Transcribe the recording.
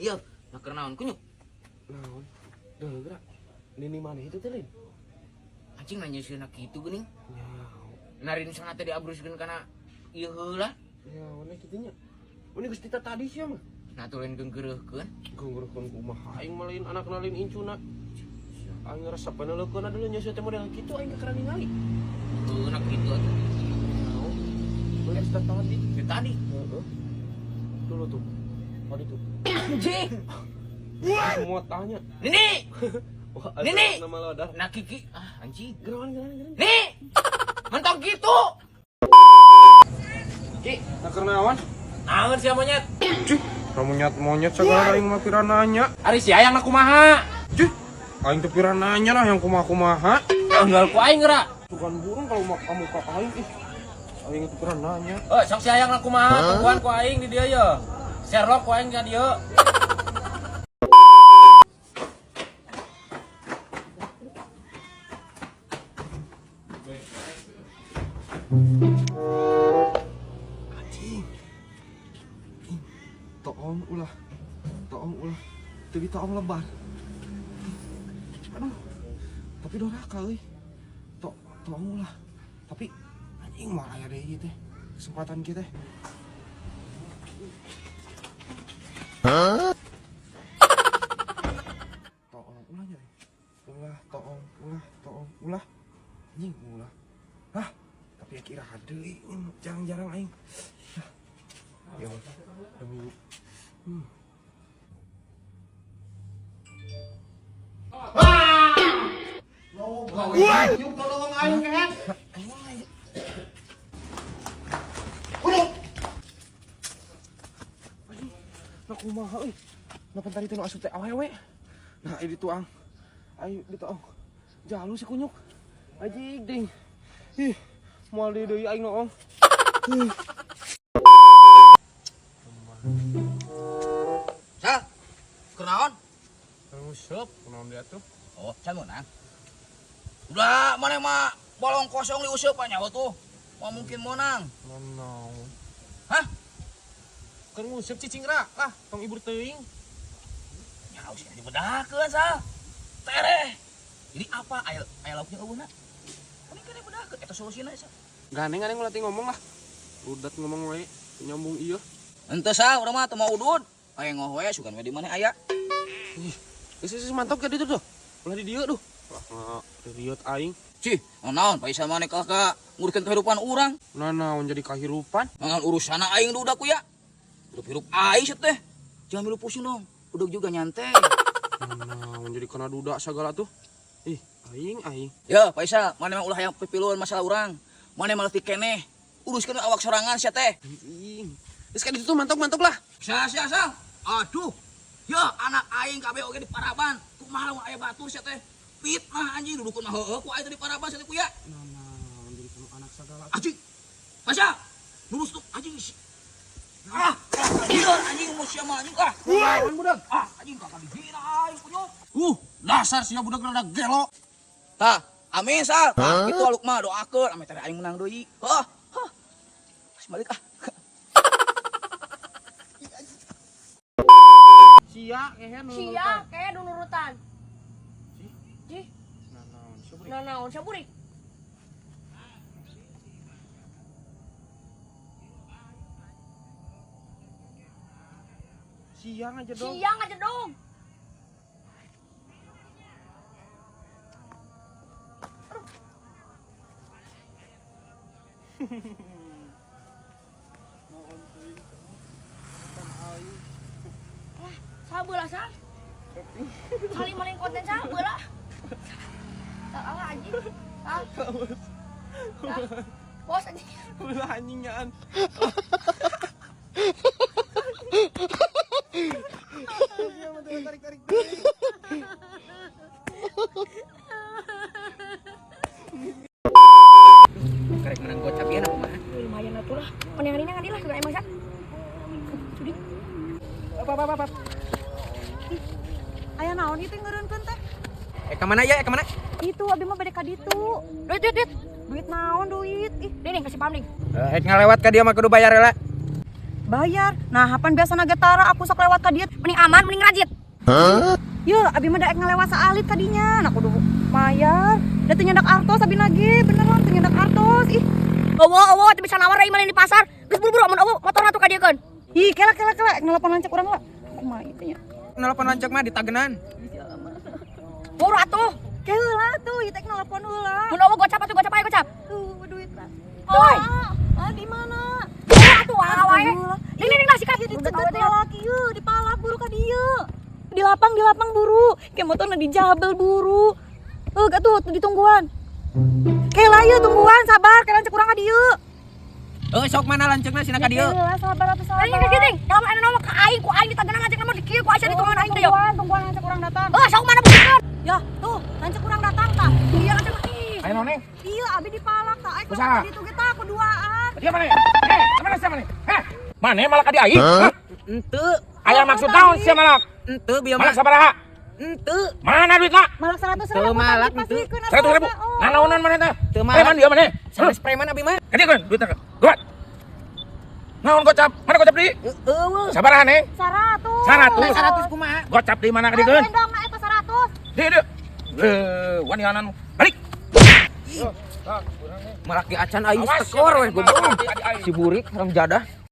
Iya, nak kenaon kunyuk. Naon? Dah gerak. Nini mana itu teh, Lin? Anjing nanya sih nak gitu geuning. Nyao. Narin sana tadi abruskeun kana ieu heula. Nyao na kitu nya. Mun geus tita tadi sia mah. Naturenkeun geureuhkeun. Gonggrokeun kumaha aing mah lain anak nalin incuna. Aing ngerasa paneulekeun adalah nya sia teh model kitu aing keur ningali. Heuh nak gitu atuh. Nyao. Mun geus tita tadi. Itu tadi. Heeh. Dulu tuh. Tadi tuh. Anjing. Semua tanya. Nini. Wah, Nini. nama lodar. Nak Kiki. Ah, anjing. Gerawan. Nih. Mentok gitu. Ki, nak kenawan? Naon sia monyet? Cih, monyet segala aing mah pirananya. Ari si ayang nak kumaha? Cih, aing teh pirananya lah yang kumaha. Enggal ku aing geura. Bukan burung kalau mau kamu kak aing ih. Aing itu pirananya. Sok si ayang nak kumaha? Tungguan ku aing di dieu ye. Sherlock ku aing ka dieu. Anjing. Toong ulah. Teu toong lebar. Aduh. Tapi doraka euy. Toong ulah. Tapi anjing mah aya deui teh. Kesempatan kita. Toong ulah nya. Ulah. Anjing ulah. Hah? Tapi ya kira deui jarang-jarang aing. Ya, demi Yuk tolong aing kan. Nah kumaha euy. Nah pentar itu nu asup teh awewe. Nah ieu dituang. Ayo dituang. Jalu si kunyuk. Ajig ding. Ih, moal deui aing noong. Sal. Kenaon? Nguseup kunaon dia tuh? Oh, can menang. Udah, mana mah bolong kosong diuseup nya tuh. Mau mungkin menang. Naon? Hah? Kan nguseup cicing ra lah, tong ibur teuing. Nyaho sih dibedakeun Sal. Tereh. Jadi apa aya lauknya eueuna? Ini kan dibedakeun eta solusina Sal. Ganeng ulah teh ngomong lah. Udat ngomong we nyambung ieu. Henteu Sal, urang mah teu mau udud. Aya ngoh we sugan we di mana aya. Ih, geus mantap ka ditu tuh. Ulah di dieu duh. Lah, riot aing. Cih, naon paisa maneh ka ngurikeun kehidupan urang. Naon jadi kahirupan? Ngan urusana aing duda ku ya. Udah hirup aing sih teh. Jangan milu pusing dong. Udah juga nyantai. Naon jadi kena duda segala tuh. Ih, aing. Ya, paisa maneh mah ulah hayang pipiluan masalah urang. Maneh mah leutik keneh. Uruskeun awak sorangan sia teh. Anjing. Geus ka ditu tuh mantap lah. Sal. Aduh. Ya, anak aing kabeh oge di Paraban. Kumaha lamun aya batur sia teh. Fitnah anjing dudukun mah heueuh ku aya teh di Paraban sia teh ku ya. Naon jadi kanu anak segala. Anjing. Paisa. Lurus tuh anjing. Iya anjing mau sia mah anjing ah. Naon budak? Anjing kakak dihina aing kunyuk. Dasar sia budak rada gelo. Tah, amin Sal. Tah, kitu aluk mah doakeun ame teh aing menang deui. Heuh. Geus balik ah. Sia kehe nu. Sia, kayak nu nurutan. Cih, Naon saburi. naon saburi. Siang aja dong. Siang aja dong. Sabeula Sal. Kali maling konten sabeula. Tak ala anjing. Sal. Bos anjing. Ulah anjing nyaan. Tarik. Karek menang gocap ieu na kumaha? Lumayan atuh lah. Panengan ini ngadilah juga emang Sal. Sudi. Apa. Aya naon ieu teh ngeureunkeun teh? Ka mana ya? Ka mana? Itu abi mah bade ka ditu. Duit. Duit naon duit? Ih, Ding kasih paham Ding. Ngalewat ka dia mah kudu bayar heula. bayar. Nah, hapan biasa nagetara aku sok lewat ka dieu. Mending aman, mending rajit. Yeuh, abi mah daek ngalewat saalit kadinya. Nah, kudu bayar. Da teu nyandak artos abi nage, beneran teu nyandak artos. Ih, Awo, teu bisa nawar ieu di pasar. Geus buru-buru amun awo motor atuh ka dieu keun. ih kela nelpon lanceuk urang lah. Kumaha ieu teh nya? Nelpon lanceuk mah di Tagenan. Buru atuh. Keula tuh, ieu teh nelpon heula. Mun awo gocap atuh, gocap ayo gocap. Tuh, duit lah. Oi. Di mana? Buru atuh wae. Ning sikat. Di deket lalaki yeuh, di palak buru ka dieu. Di lapang buru. Ke motorna dijabel buru. Gak tuh ditungguan. Kela yeuh tungguan, sabar, kela lanceuk urang ka dieu. Sok mana lanceukna sina ka dieu? Kela sabar atuh sabar. Ini geuting. Kalau anu nama ka aing, ku aing ditagenan lanceuk nama di kieu, ku Aisyah ditungguan aing teh yo. Tungguan lanceuk urang datang. Sok mana buktikan. Ya, tuh, lanceuk urang datang tah. Iya lanceuk ih. Ayo noneng. Ieu abi di palak tah. Aing Usaha. ka ditu kita kuduaan. Dia mana? Mana siapa nih? Mana malah ka di aing? Henteu, Aya maksud naon sia malak? henteu bieu Malak mah. sabaraha? Henteu, Mana duitna? Malak 100.000. Teu malak, tadi teu. pasikeun 100.000. Oh. Nanaonan mana teh? Teu malak. Mana dia mana? sanes preman abi mah. Kadi kan duitna. Gawat. Naon gocap? Mana gocap di? Eueuh, Sabaraha nih? 100. 100. 100 kumaha? Gocap di mana kadi kan? Endong na eta 100. Di. Wanianan. Balik. Malak di acan aing tekor weh goblok. Si burik orang jadah.